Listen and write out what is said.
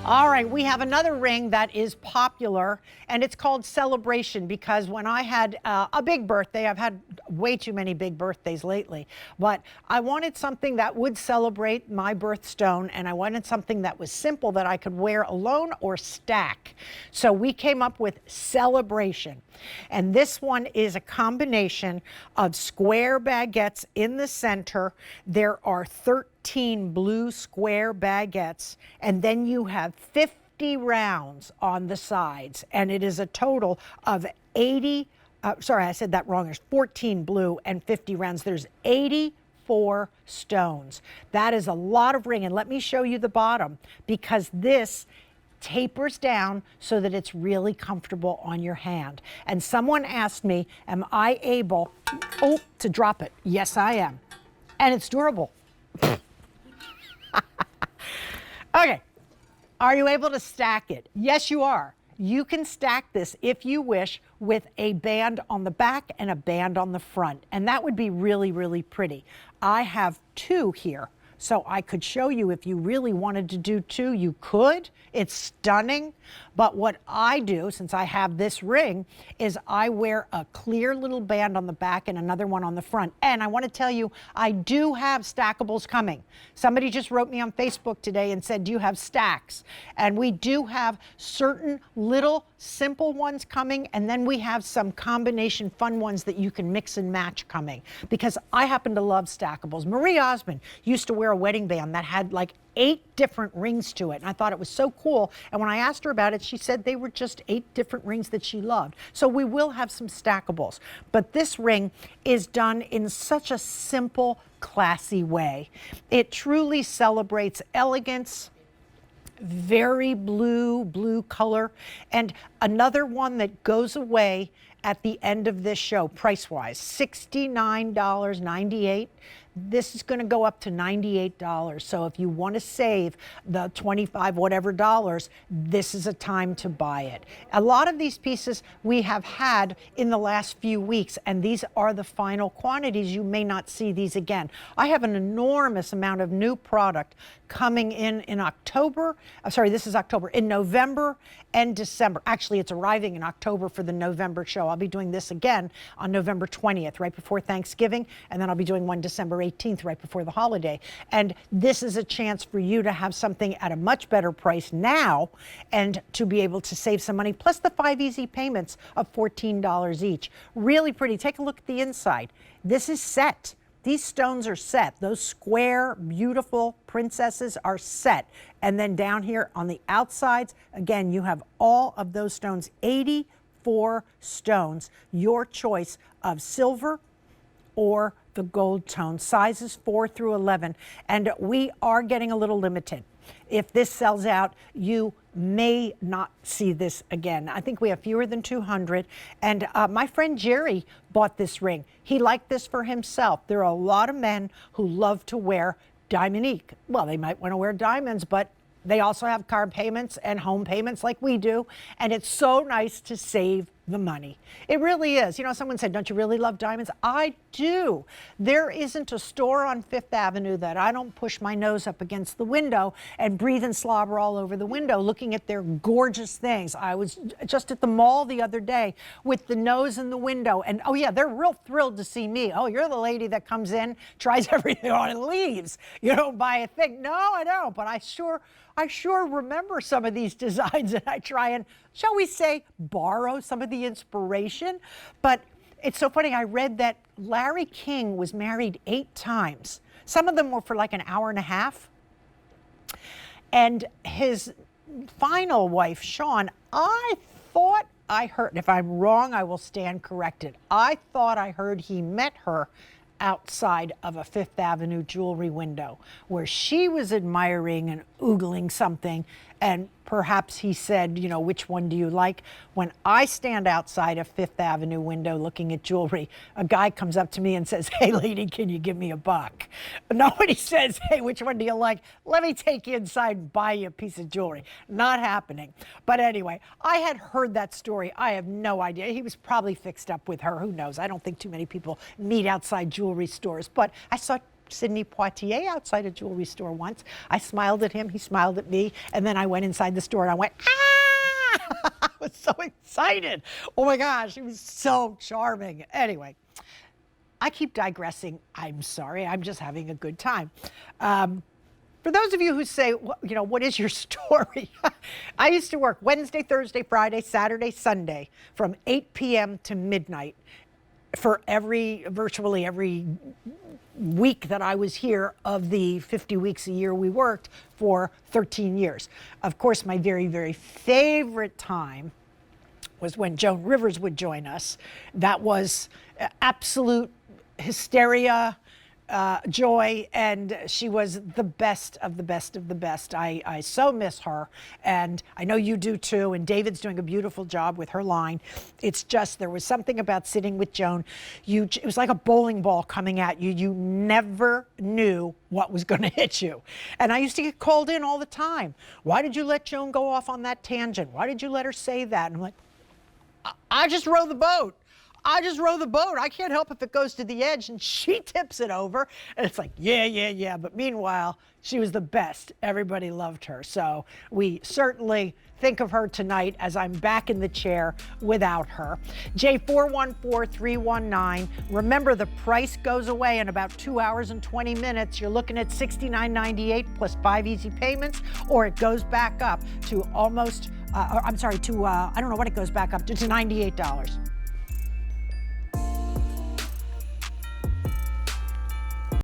All right, we have another ring that is popular, and it's called Celebration, because when I had a big birthday, I've had way too many big birthdays lately, but I wanted something that would celebrate my birthstone, and I wanted something that was simple that I could wear alone or stack. So we came up with Celebration, and this one is a combination of square baguettes in the center. There are 13 blue square baguettes, and then you have 50 rounds on the sides, and it is a total of 80, sorry, I said that wrong. There's 14 blue and 50 rounds. There's 84 stones. That is a lot of ring, and let me show you the bottom, because this tapers down so that it's really comfortable on your hand. And someone asked me, am I able, to drop it? Yes, I am. And it's durable. Okay, are you able to stack it? Yes, you are. You can stack this, if you wish, with a band on the back and a band on the front, and that would be really, really pretty. I have two here, so I could show you. If you really wanted to do two, you could. It's stunning. But what I do, since I have this ring, is I wear a clear little band on the back and another one on the front. And I want to tell you, I do have stackables coming. Somebody just wrote me on Facebook today and said, do you have stacks? And we do have certain little simple ones coming, and then we have some combination fun ones that you can mix and match coming, because I happen to love stackables. Marie Osmond used to wear a wedding band that had like 8 different rings to it, and I thought it was so cool. And when I asked her about it, she said they were just 8 different rings that she loved. So we will have some stackables, but this ring is done in such a simple, classy way. It truly celebrates elegance, very blue color, and another one that goes away at the end of this show, price-wise, $69.98. This is going to go up to $98. So if you want to save the 25 whatever dollars, this is a time to buy it. A lot of these pieces we have had in the last few weeks, and these are the final quantities. You may not see these again. I have an enormous amount of new product coming in October. Sorry, this is October. In November and December. Actually, it's arriving in October for the November show. I'll be doing this again on November 20th, right before Thanksgiving, and then I'll be doing one December 18th, right before the holiday. And this is a chance for you to have something at a much better price now, and to be able to save some money, plus the 5 easy payments of $14 each. Really pretty. Take a look at the inside. This is set. These stones are set. Those square, beautiful princesses are set. And then down here on the outsides, again, you have all of those stones, 84 stones, your choice of silver or the gold tone, sizes 4 through 11. And we are getting a little limited. If this sells out, you may not see this again. I think we have fewer than 200. And my friend Jerry bought this ring. He liked this for himself. There are a lot of men who love to wear Diamonique. Well, they might want to wear diamonds, but they also have car payments and home payments like we do. And it's so nice to save the money. It really is. You know, someone said, don't you really love diamonds? I do. There isn't a store on Fifth Avenue that I don't push my nose up against the window and breathe and slobber all over the window looking at their gorgeous things. I was just at the mall the other day with the nose in the window, and oh yeah, they're real thrilled to see me. Oh, you're the lady that comes in, tries everything on and leaves. You don't buy a thing. No, I don't, but I sure remember some of these designs, and I try and, shall we say, borrow some of the inspiration. But it's so funny, I read that Larry King was married 8 times. Some of them were for like an hour and a half. And his final wife, Sean, I thought I heard, if I'm wrong, I will stand corrected. I thought I heard he met her outside of a Fifth Avenue jewelry window where she was admiring and oogling something, and perhaps he said, you know, which one do you like? When I stand outside a Fifth Avenue window looking at jewelry, a guy comes up to me and says, hey lady, can you give me $1? Nobody says, hey, which one do you like? Let me take you inside and buy you a piece of jewelry. Not happening. But anyway, I had heard that story. I have no idea. He was probably fixed up with her. Who knows? I don't think too many people meet outside jewelry stores, but I saw Sidney Poitier outside a jewelry store once. I smiled at him, he smiled at me, and then I went inside the store and I went, ah! I was so excited. Oh my gosh, he was so charming. Anyway, I keep digressing. I'm sorry, I'm just having a good time. For those of you who say, you know, what is your story? I used to work Wednesday, Thursday, Friday, Saturday, Sunday from 8 p.m. to midnight for virtually every week that I was here of the 50 weeks a year we worked for 13 years. Of course, my very, very favorite time was when Joan Rivers would join us. That was absolute hysteria, joy, and she was the best of the best of the best. I so miss her, and I know you do too, and David's doing a beautiful job with her line. It's just, there was something about sitting with Joan. It was like a bowling ball coming at you. You never knew what was going to hit you. And I used to get called in all the time. Why did you let Joan go off on that tangent? Why did you let her say that? And I'm like, I just row the boat. I just row the boat. I can't help if it goes to the edge and she tips it over. And it's like, yeah. But meanwhile, she was the best. Everybody loved her. So we certainly think of her tonight as I'm back in the chair without her. J414319. Remember, the price goes away in about 2 hours and 20 minutes. You're looking at $69.98 plus 5 easy payments, or it goes back up to almost, I don't know what it goes back up to $98.